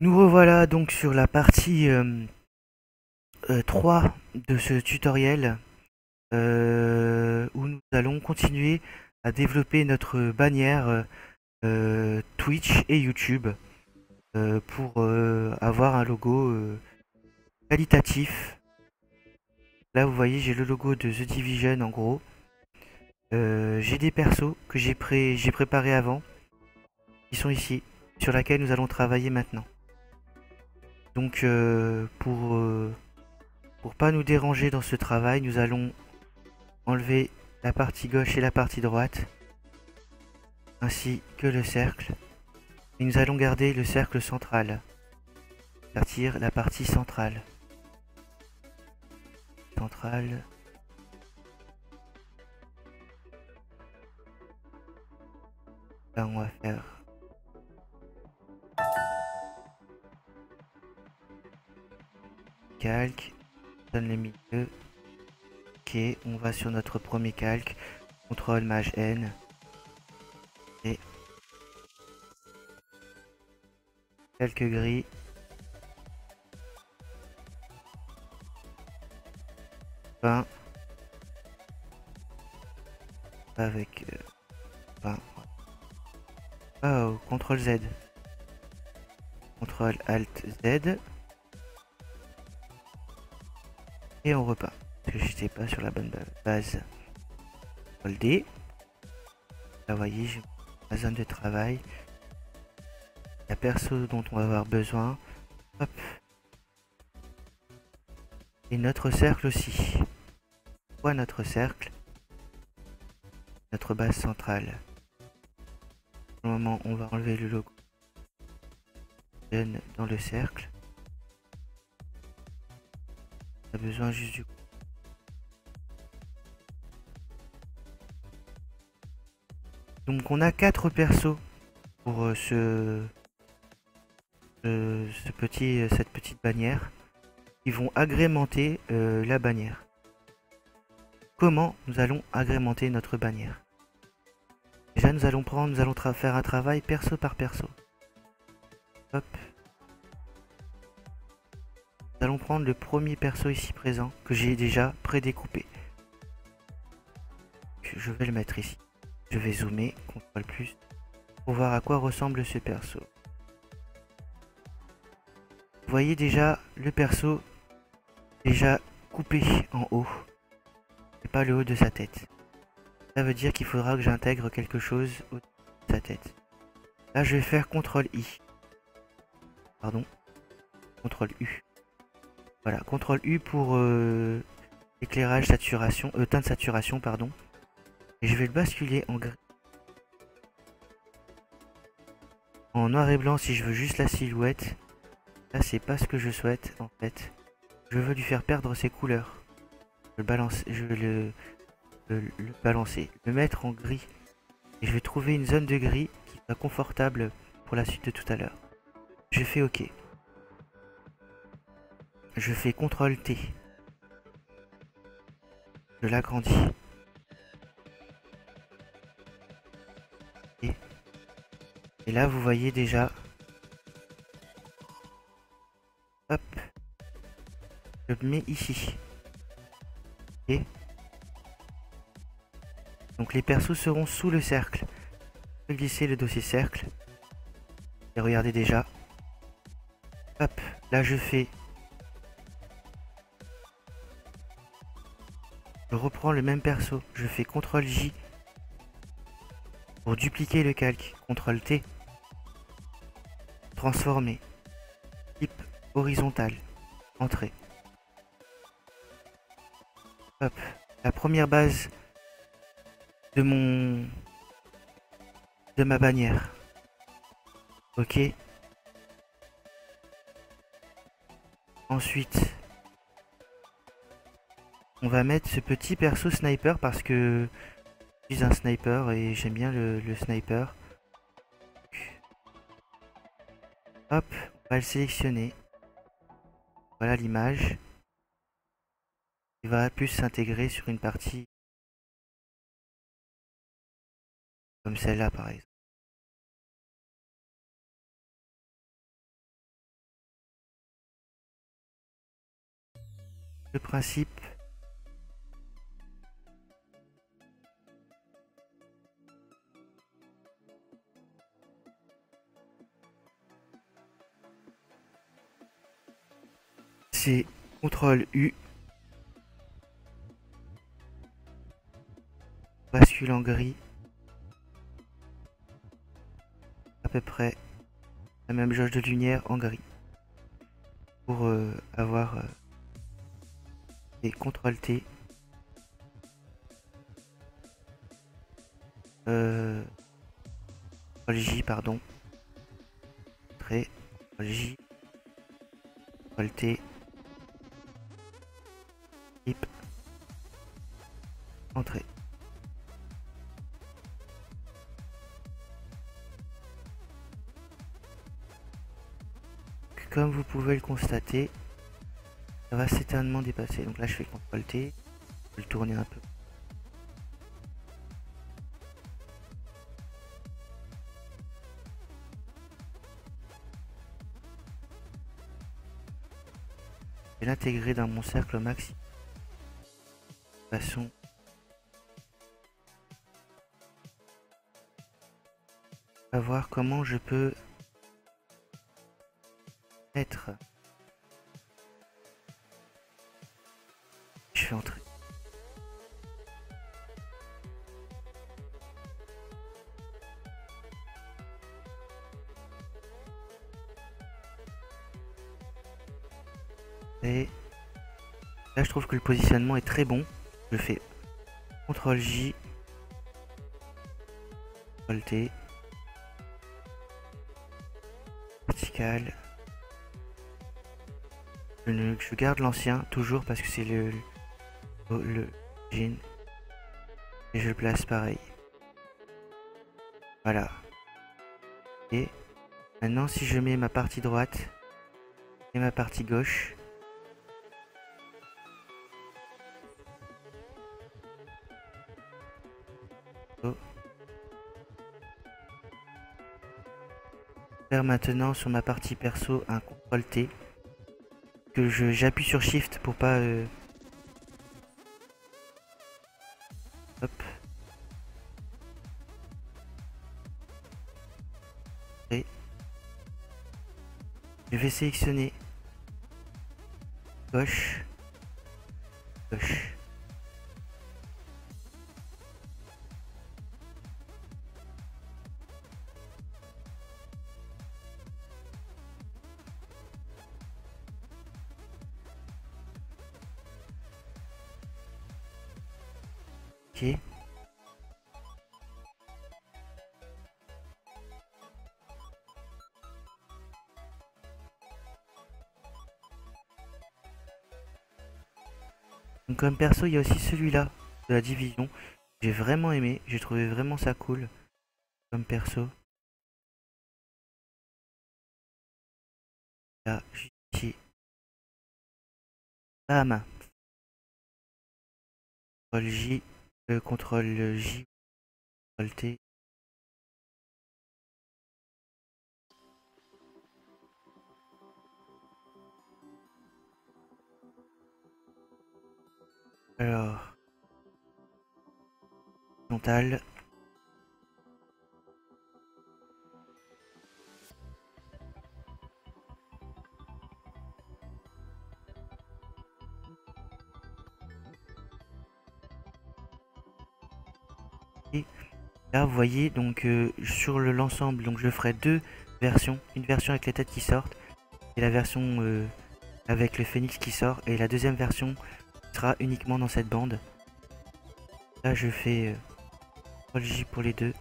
Nous revoilà donc sur la partie 3 de ce tutoriel où nous allons continuer à développer notre bannière Twitch et YouTube pour avoir un logo qualitatif. Là vous voyez j'ai le logo de The Division en gros. J'ai des persos que j'ai préparés avant qui sont ici, sur laquelle nous allons travailler maintenant. Donc pour pas nous déranger dans ce travail, nous allons enlever la partie gauche et la partie droite, ainsi que le cercle. Et nous allons garder le cercle central. Partir la partie centrale. Centrale. Là on va faire calque. Donne le milieu. Ok, on va sur notre premier calque. CTRL Maj N. Et calque gris. Peint. Avec peint. Oh, CTRL Z. CTRL Alt Z. Et on repeint. Parce que j'étais pas sur la bonne base. CTRL D. Là, vous voyez, j'ai ma zone de travail. La perso dont on va avoir besoin. Hop. Et notre cercle aussi. Pourquoi notre cercle? Notre base centrale. Pour le moment, on va enlever le logo dans le cercle. On a besoin juste du... Donc on a 4 persos pour cette petite bannière qui vont agrémenter la bannière. Comment nous allons agrémenter notre bannière? Déjà nous allons faire un travail perso par perso. Hop. Nous allons prendre le premier perso ici présent que j'ai déjà prédécoupé. Je vais le mettre ici. Je vais zoomer, CTRL plus, pour voir à quoi ressemble ce perso. Vous voyez déjà le perso déjà coupé en haut, et pas le haut de sa tête. Ça veut dire qu'il faudra que j'intègre quelque chose au-dessus de sa tête. Là je vais faire CTRL I. Pardon. CTRL U. Voilà, CTRL U pour éclairage, saturation, teint de saturation, pardon. Et je vais le basculer en gris. En noir et blanc si je veux juste la silhouette. Là c'est pas ce que je souhaite en fait. Je veux lui faire perdre ses couleurs. Je vais le balancer, le mettre en gris. Et je vais trouver une zone de gris qui soit confortable pour la suite de tout à l'heure. Je fais OK. Je fais CTRL T. Je l'agrandis. Et là vous voyez déjà. Hop. Je le mets ici. Ok. Donc les persos seront sous le cercle. Je vais glisser le dossier cercle. Et regardez déjà. Hop. Là je fais. Je reprends le même perso. Je fais CTRL J. Pour dupliquer le calque. CTRL T. Transformer. Type horizontal. Entrée. Hop. La première base de ma bannière. Ok. Ensuite, on va mettre ce petit perso sniper parce que je suis un sniper et j'aime bien le sniper. Hop, on va le sélectionner. Voilà l'image. Il va plus s'intégrer sur une partie comme celle-là par exemple. Le principe, c'est CTRL U, bascule en gris, à peu près la même jauge de lumière en gris, pour avoir et CTRL T, CTRL J, pardon, CTRL J, CTRL T, flip, entrée. Comme vous pouvez le constater, ça va certainement dépasser. Donc là, je fais CTRL T, je vais le tourner un peu. Je vais l'intégrer dans mon cercle max. De façon à voir comment je peux mettre. Je fais entrer. Et là, je trouve que le positionnement est très bon. Je fais CTRL J, CTRL T, vertical. Je garde l'ancien toujours parce que c'est le jean. Et je le place pareil. Voilà. Et maintenant, si je mets ma partie droite et ma partie gauche, faire maintenant sur ma partie perso un CTRL T, que j'appuie sur Shift pour pas hop. Et je vais sélectionner gauche, gauche. Ok. Donc comme perso, il y a aussi celui-là de la division. J'ai vraiment aimé, j'ai trouvé vraiment ça cool comme perso. Là, juste ici. Bam. CTRL J, CTRL J, CTRL T. Alors, frontal. Et là, vous voyez, donc sur l'ensemble, donc je ferai deux versions. Une version avec les têtes qui sortent et la version avec le phénix qui sort. Et la deuxième version sera uniquement dans cette bande. Là, je fais CTRL J pour les deux.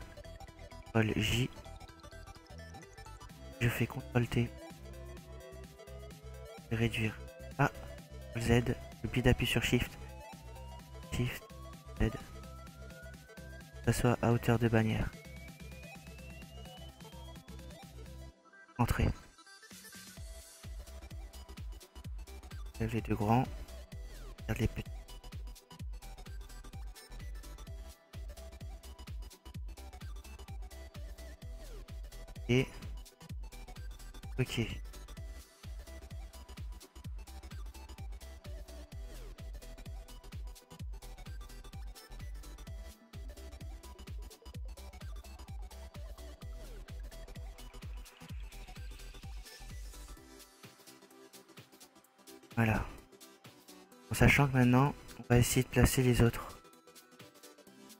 CTRL J. Je fais CTRL T. Réduire. Ah, Z. J'oublie d'appuyer sur Shift. Shift, Z. Que ça soit à hauteur de bannière. Entrée. Lève les deux grands. Regarde les petits. Et ok. Voilà. En sachant que maintenant, on va essayer de placer les autres.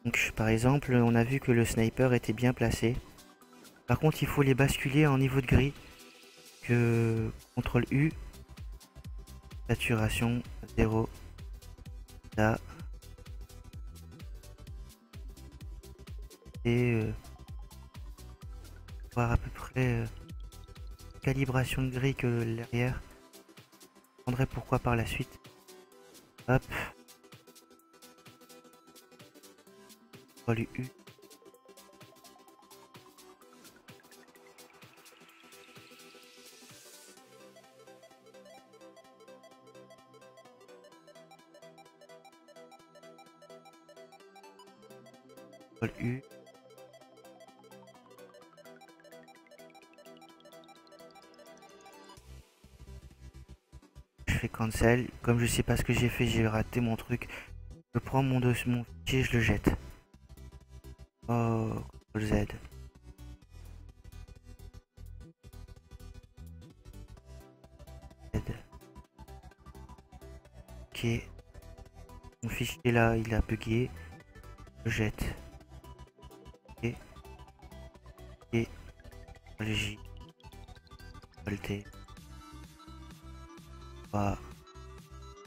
Donc par exemple, on a vu que le sniper était bien placé. Par contre, il faut les basculer en niveau de gris. Que CTRL U, saturation 0, là. Et voir à peu près calibration de gris que l'arrière. Je prendrai pourquoi par la suite. Hop. CTRL U. CTRL U. Je fais cancel. Comme je sais pas ce que j'ai fait, j'ai raté mon truc. Je prends mon fichier, je le jette. Oh, CTRL Z. Z. Ok. Mon fichier là, il a bugué. Je jette. Ok. Et CTRL J. CTRL T. Voilà.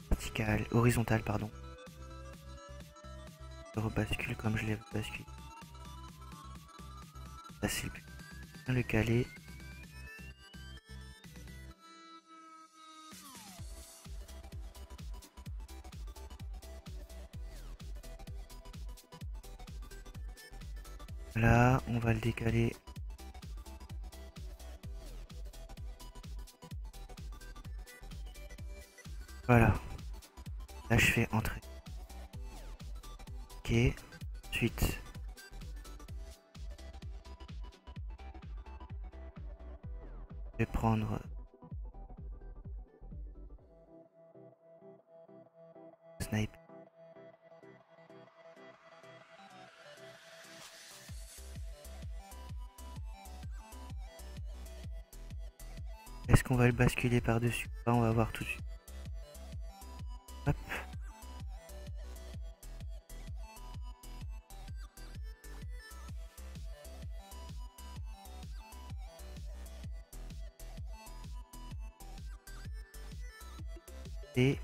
Vertical. Horizontal, pardon. Je rebascule comme je l'ai basculé. Là, c'est bien le caler. Là, on va le décaler. Voilà. Là, je fais entrer. Ok. Ensuite, je vais prendre snipe. Est-ce qu'on va le basculer par-dessus? On va voir tout de suite. Hop. Et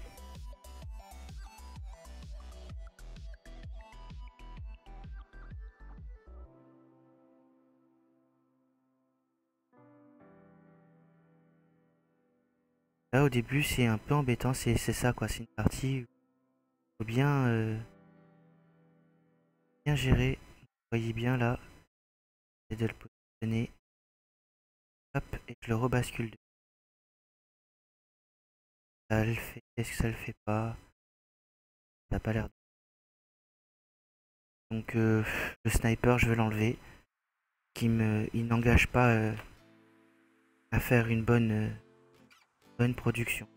là, au début, c'est un peu embêtant. C'est ça, quoi. C'est une partie où il faut bien gérer. Vous voyez bien là. Et de le positionner. Hop. Et je le rebascule. Ça le fait. Est-ce que ça le fait pas? Ça n'a pas l'air. Donc, le sniper, je vais l'enlever. Il n'engage pas à faire une bonne production.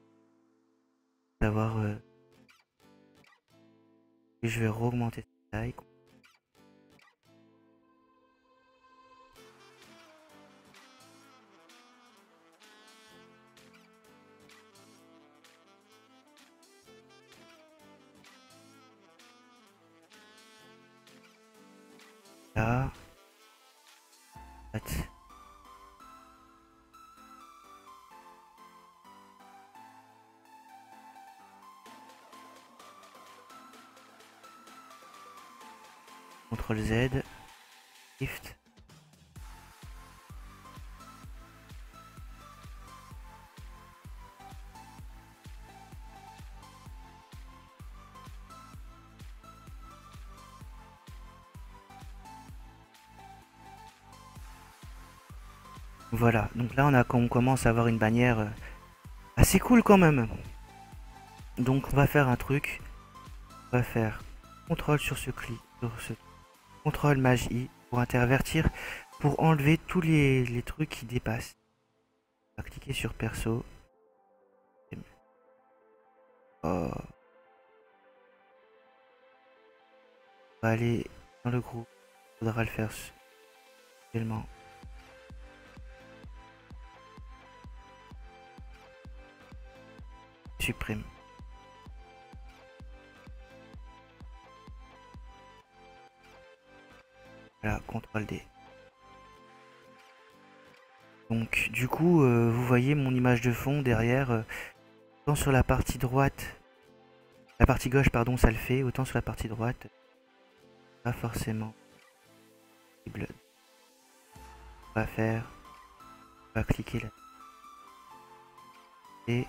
D'avoir. Et je vais augmenter sa taille. Là. Hop. CTRL Z. Shift. Voilà, donc là on commence à avoir une bannière assez cool quand même. Donc on va faire un truc. On va faire CTRL sur ce clic, sur ce CTRL Maj I pour intervertir, pour enlever tous les trucs qui dépassent. On va cliquer sur perso. Oh. On va aller dans le groupe. Il faudra le faire seulement. supprime. Voilà, CTRL D. Donc du coup, vous voyez mon image de fond derrière, autant sur la partie droite, la partie gauche pardon, ça le fait, autant sur la partie droite, pas forcément. On va faire, on va cliquer là et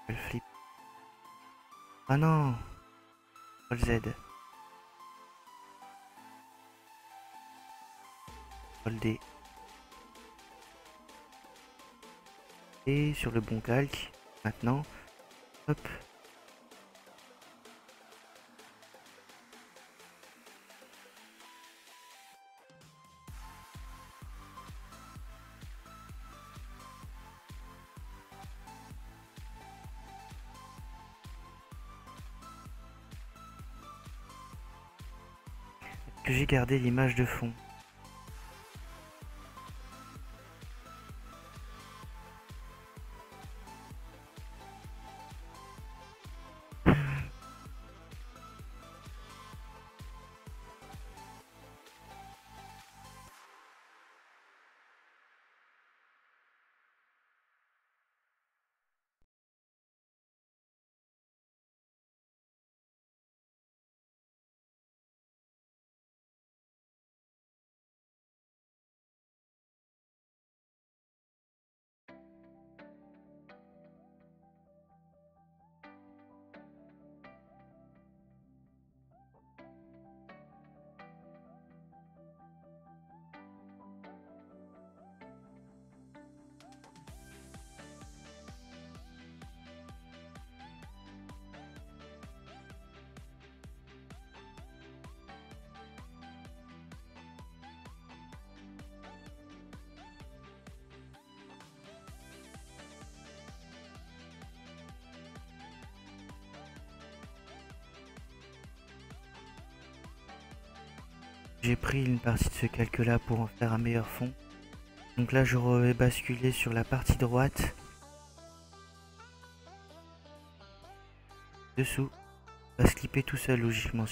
le flip. Ah non, CTRL Z, CTRL D. Et sur le bon calque, maintenant, hop. Que j'ai gardé l'image de fond. J'ai pris une partie de ce calque là pour en faire un meilleur fond. Donc là je vais basculer sur la partie droite. Dessous. Va se clipper tout seul logiquement.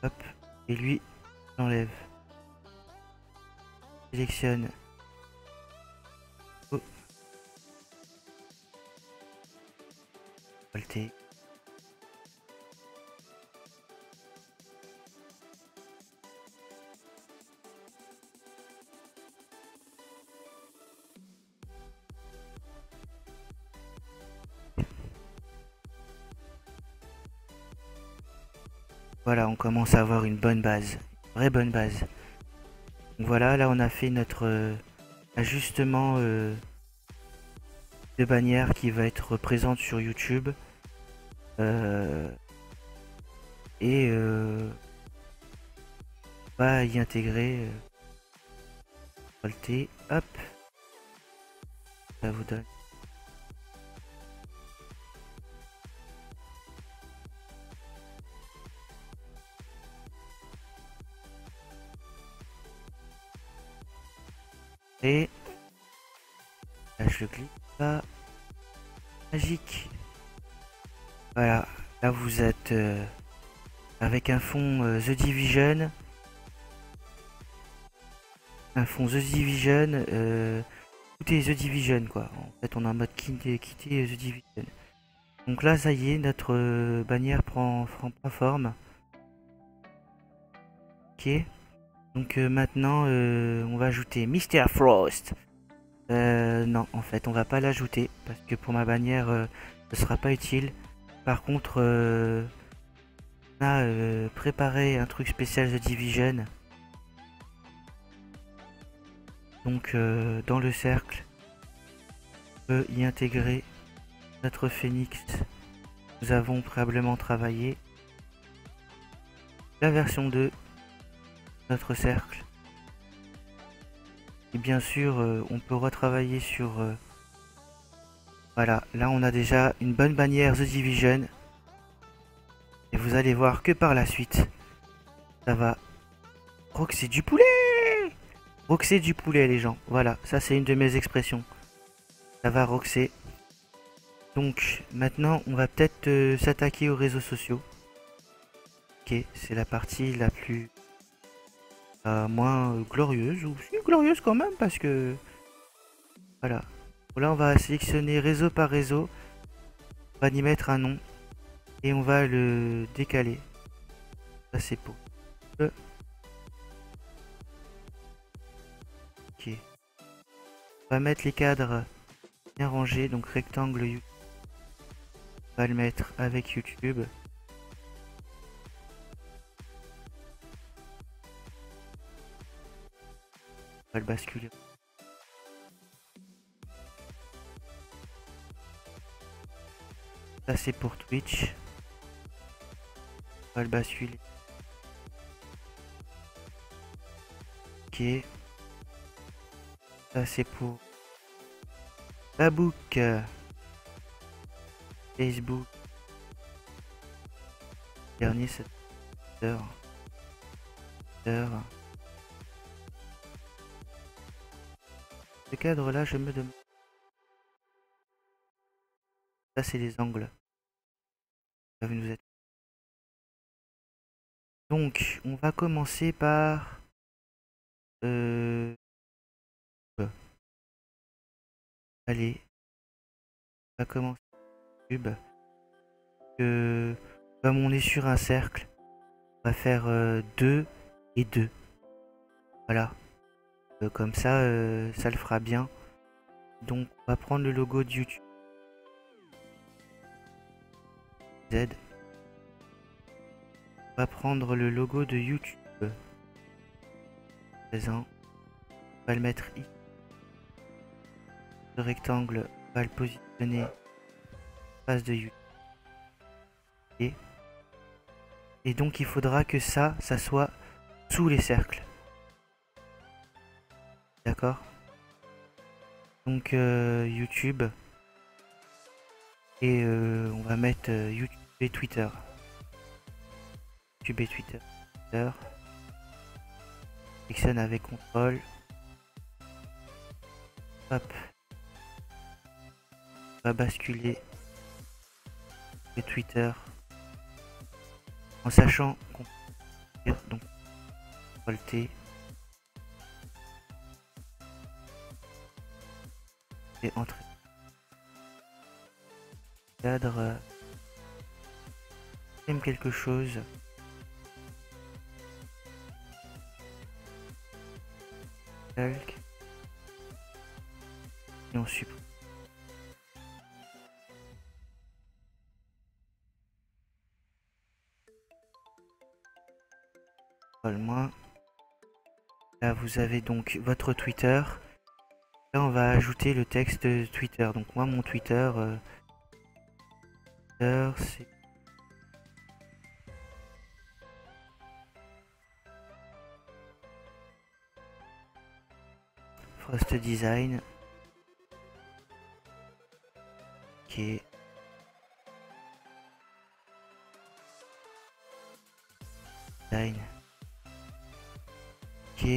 Hop. Et lui, j'enlève. Sélectionne. Oh. Alt. Voilà, on commence à avoir une bonne base, une vraie bonne base. Donc voilà, là on a fait notre ajustement de bannière qui va être présente sur YouTube. Et on va y intégrer T, hop, ça vous donne. Et là je clique pas. Magique. Voilà, là vous êtes avec un fond The Division. Un fond The Division. Tout est The Division quoi. En fait on est en mode quitter The Division. Donc là ça y est, notre bannière prend forme. Ok. Donc maintenant on va ajouter Mr. Frost. Non, en fait on va pas l'ajouter parce que pour ma bannière ce sera pas utile. Par contre on a préparé un truc spécial The Division. Donc dans le cercle on peut y intégrer notre phénix. Nous avons préalablement travaillé la version 2 de notre cercle. Et bien sûr, on peut retravailler sur... voilà, là on a déjà une bonne bannière The Division. Et vous allez voir que par la suite, ça va roxer du poulet. Roxer du poulet les gens. Voilà, ça c'est une de mes expressions. Ça va roxer. Donc maintenant on va peut-être s'attaquer aux réseaux sociaux. Ok, c'est la partie la plus moins glorieuse, ou si glorieuse quand même parce que voilà. Bon, là on va sélectionner réseau par réseau, on va y mettre un nom et on va le décaler. Ça c'est pour eux. Ok. On va mettre les cadres bien rangés, donc rectangle YouTube. On va le mettre avec YouTube. On va le basculer. Ça c'est pour Twitch. On va le basculer. Ok. Ça c'est pour Babook. Facebook. Dernier c'est Twitter. Ce cadre là je me demande. Ça c'est les angles. Ça va nous être. Donc on va commencer par allez, on va commencer YouTube. Comme on est sur un cercle, on va faire 2 et 2. Voilà. Comme ça, ça le fera bien. Donc on va prendre le logo de YouTube. Z. On va prendre le logo de YouTube. Présent. On va le mettre ici. Le rectangle, on va le positionner en face de YouTube. Et donc il faudra que ça soit sous les cercles. D'accord? Donc YouTube. Et on va mettre YouTube et Twitter. YouTube et Twitter. Sélectionne avec CTRL. Hop. On va basculer le Twitter. En sachant qu'on peut donc CTRL T. Et entrer. Cadre. J'aime quelque chose. Calque. Et on supprime. Moins. Là vous avez donc votre Twitter. Là on va ajouter le texte Twitter. Donc moi mon Twitter, c'est Frost Design. Ok. Design. Ok.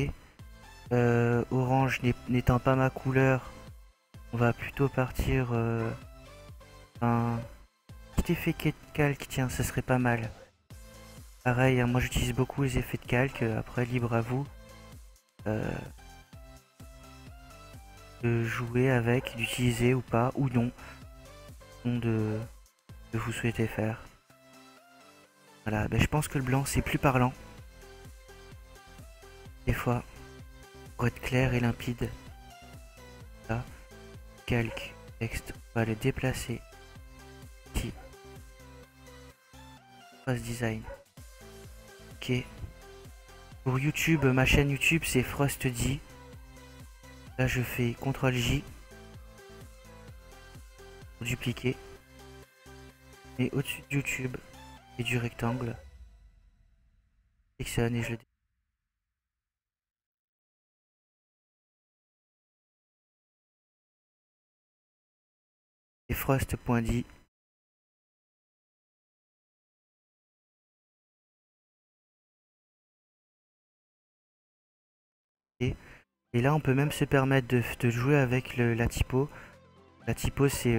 Orange n'étant pas ma couleur, on va plutôt partir un petit effet calque. Tiens, ça serait pas mal. Pareil, hein, moi j'utilise beaucoup les effets de calque. Après, libre à vous de jouer avec, d'utiliser ou pas, ou non, de vous souhaitez faire. Voilà, ben, je pense que le blanc c'est plus parlant. Des fois, pour être clair et limpide. Là, calque, texte, on va le déplacer. Ici. Face design. Ok. Pour YouTube, ma chaîne YouTube c'est FrostD. Là je fais CTRL J pour dupliquer. Et au-dessus de YouTube et du rectangle, je sélectionne et je le et frost.d. Et là on peut même se permettre de jouer avec la typo. La typo c'est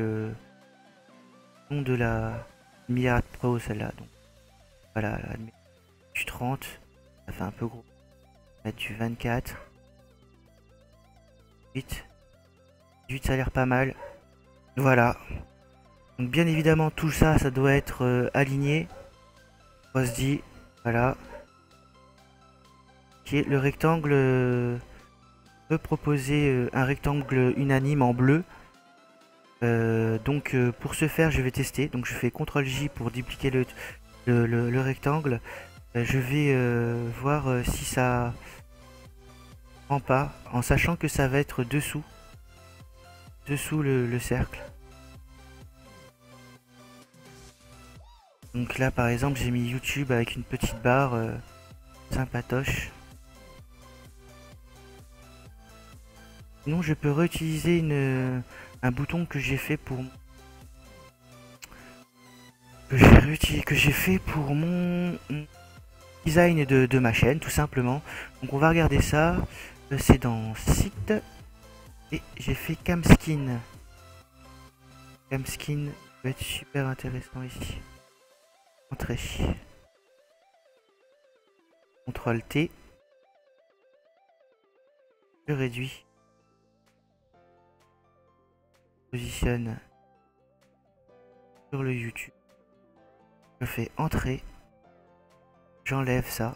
nom de la Admira Pro, celle-là. Donc voilà, du 30, ça fait un peu gros. On va mettre du 24. 8. 18, ça a l'air pas mal. Voilà. Donc bien évidemment, tout ça, ça doit être aligné. On se dit, voilà. Ok, le rectangle peut proposer un rectangle unanime en bleu. Donc pour ce faire, je vais tester. Donc je fais CTRL-J pour dupliquer le rectangle. Je vais voir si ça prend pas, en sachant que ça va être dessous le cercle. Donc là par exemple j'ai mis YouTube avec une petite barre sympatoche. Sinon je peux réutiliser un bouton que j'ai fait pour mon design de ma chaîne tout simplement. Donc on va regarder ça. C'est dans site et j'ai fait Camskin. Camskin va être super intéressant ici. Entrée. CTRL T. Je réduis. Positionne sur le YouTube. Je fais entrée. J'enlève ça.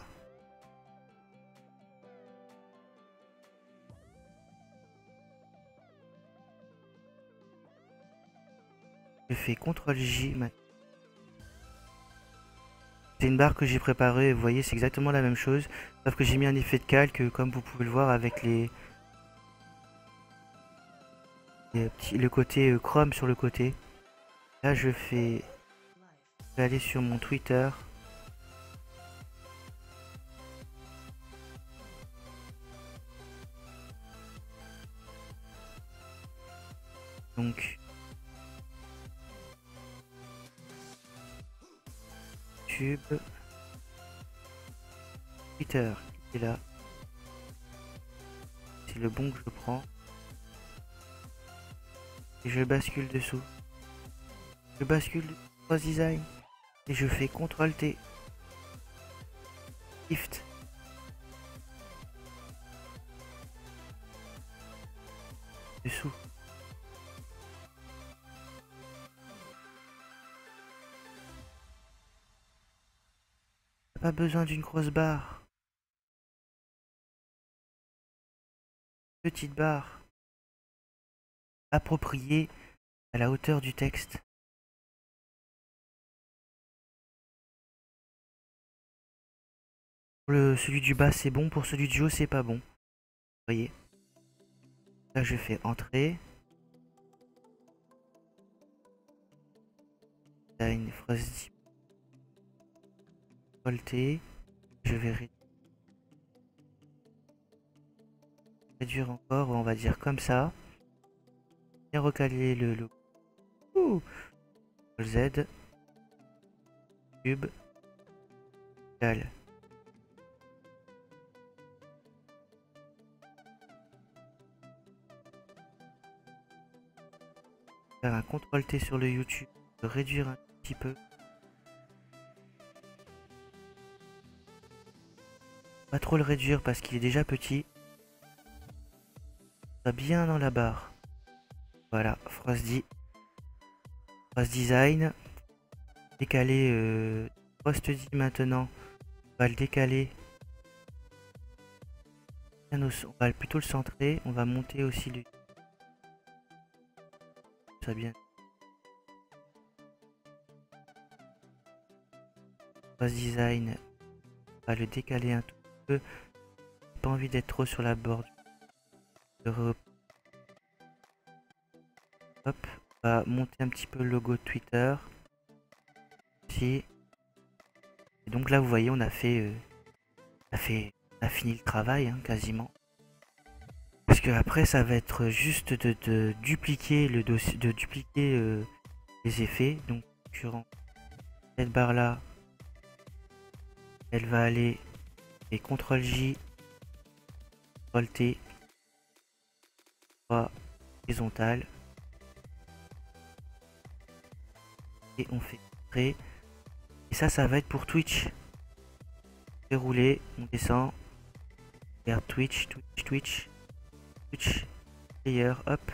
Je fais CTRL J. C'est une barre que j'ai préparée. Vous voyez, c'est exactement la même chose. Sauf que j'ai mis un effet de calque, comme vous pouvez le voir, avec le côté Chrome sur le côté. Là, je vais aller sur mon Twitter. Donc, YouTube, Twitter, qui est là. C'est le bon que je prends. Et je bascule dessous. Je bascule Cross Design. Et je fais CTRL T. Shift. Dessous. Pas besoin d'une grosse barre. Petite barre. Appropriée à la hauteur du texte. Celui du bas c'est bon, pour celui du haut c'est pas bon. Vous voyez. Là je fais entrée. Là une phrase voltée. Je vais réduire encore, on va dire comme ça. Bien recaler le logo. Z. Cube. Égale. Faire un CTRL T sur le YouTube. Réduire un petit peu. Pas trop le réduire parce qu'il est déjà petit. Ça va bien dans la barre. Voilà, phrase design. Décaler post dit maintenant. On va le décaler. On va plutôt le centrer. On va monter aussi le. Ça bien. Phrase design. On va le décaler un tout petit peu. Pas envie d'être trop sur la bordure. Hop, on va monter un petit peu le logo de Twitter. Ici. Et donc là, vous voyez, on a fini le travail, hein, quasiment. Parce que après, ça va être juste de dupliquer le dossier, de dupliquer les effets. Donc, durant cette barre là, elle va aller et CTRL J, CTRL T, horizontale. et on fait entrer. Et ça va être pour Twitch. Dérouler, on descend. Regarde Twitch, Twitch, player, hop.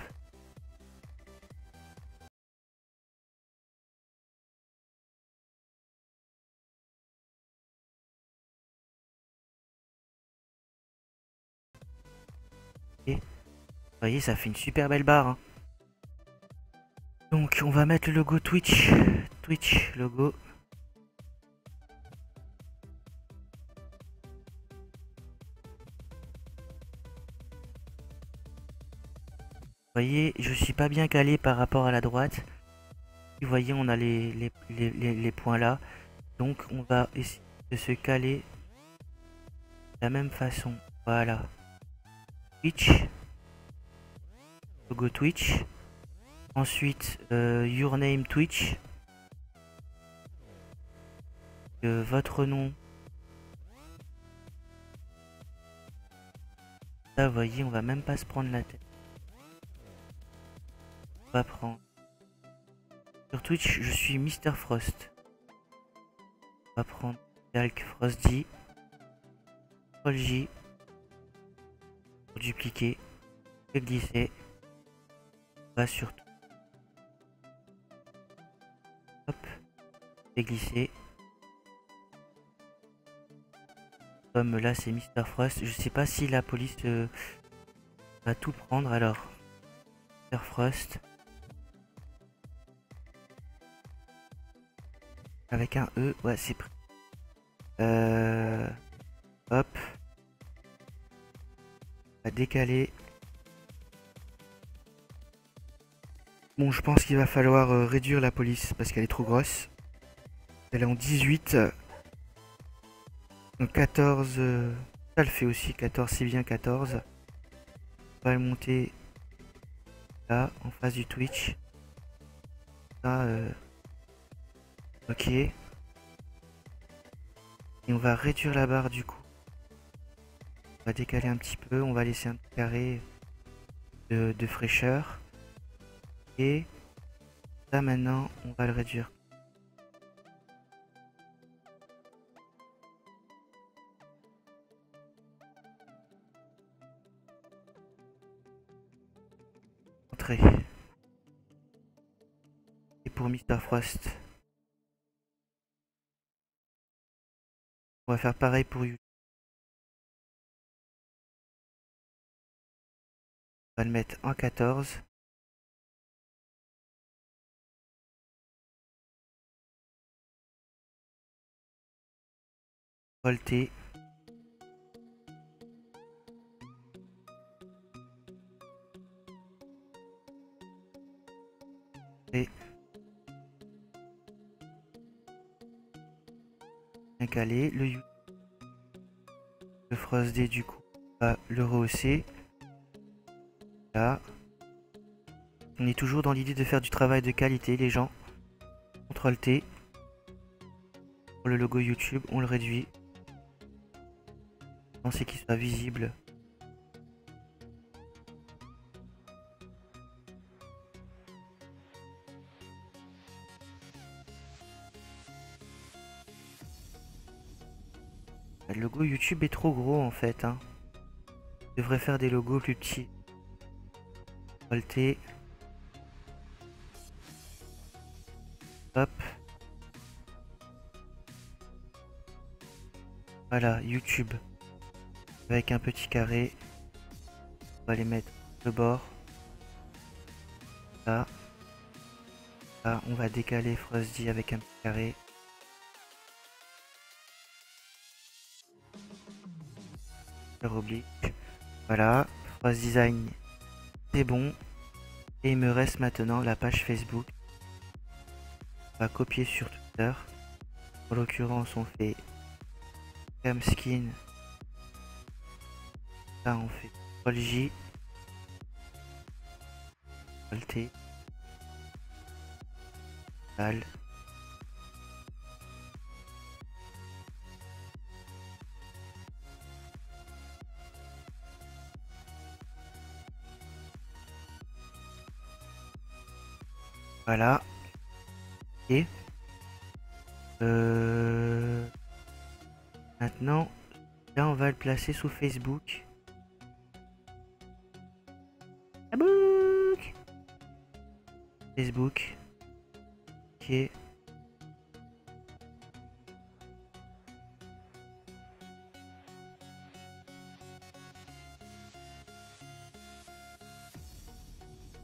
Et vous voyez, ça fait une super belle barre, hein. Donc on va mettre le logo Twitch. Twitch, logo. Vous voyez, je suis pas bien calé par rapport à la droite. Vous voyez, on a les points là. Donc on va essayer de se caler de la même façon. Voilà. Twitch. Logo Twitch. Ensuite, your name Twitch. Votre nom. Ça, vous voyez, on va même pas se prendre la tête. On va prendre. Sur Twitch, je suis Mr Frost. On va prendre Calc Frosty. Ctrl J. Pour dupliquer. Et glisser. On va sur. Hop. Et glisser. Comme là c'est Mr Frost, je sais pas si la police va tout prendre. Alors Mr Frost avec un E, ouais c'est pris. Hop, on va décaler. Bon, je pense qu'il va falloir réduire la police parce qu'elle est trop grosse. Elle est en 18. Donc 14, ça le fait aussi, 14 c'est bien 14. On va le monter là, en face du Twitch. Ça, ok. Et on va réduire la barre du coup. On va décaler un petit peu, on va laisser un carré de fraîcheur. Et là maintenant, on va le réduire. Entrée. Et pour Mr Frost, on va faire pareil pour YouTube. On va le mettre en 14. T. Et bien calé. Le Frost D du coup, on va le rehausser. Là. On est toujours dans l'idée de faire du travail de qualité, les gens. CTRL T. Pour le logo YouTube, on le réduit. C'est qu'il soit visible. Le logo YouTube est trop gros en fait, hein. Je devrais faire des logos plus petits. Alt. Hop. Voilà, YouTube. Avec un petit carré. On va les mettre de bord. Là. Là, on va décaler Frosty avec un petit carré. Oblique. Voilà. Frost Design. C'est bon. Et il me reste maintenant la page Facebook. On va copier sur Twitter. En l'occurrence, on fait Camskin. Là, on fait CTRL J. CTRL T. Val. Voilà. Et maintenant, là on va le placer sous Facebook. Facebook. Ok.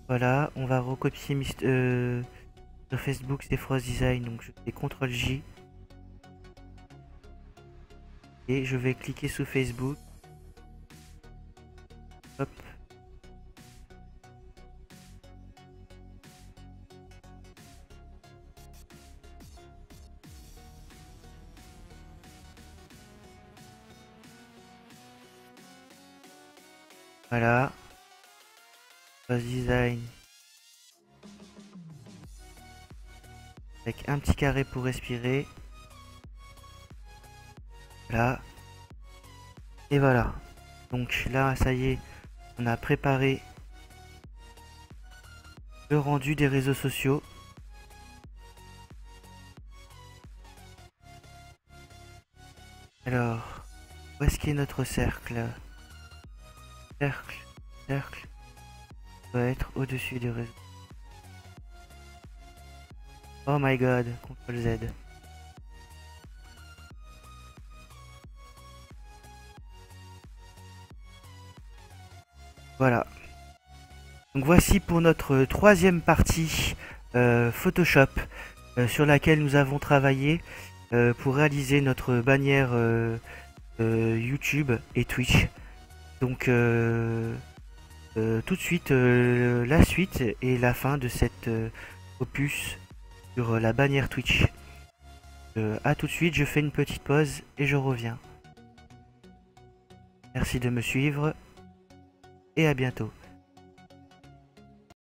Voilà, on va recopier sur Facebook, c'est Frost Design, donc je fais CTRL J. Et je vais cliquer sous Facebook. Hop. Voilà. Frost Design. Avec un petit carré pour respirer. Là. Et voilà. Donc là, ça y est, on a préparé le rendu des réseaux sociaux. Alors, où est-ce qu'est notre cercle? Cercle, cercle, doit être au-dessus des réseaux. Oh my god, CTRL Z. Voilà. Donc voici pour notre troisième partie Photoshop sur laquelle nous avons travaillé pour réaliser notre bannière YouTube et Twitch. Donc tout de suite la suite et la fin de cet opus sur la bannière Twitch. A tout de suite, je fais une petite pause et je reviens. Merci de me suivre et à bientôt.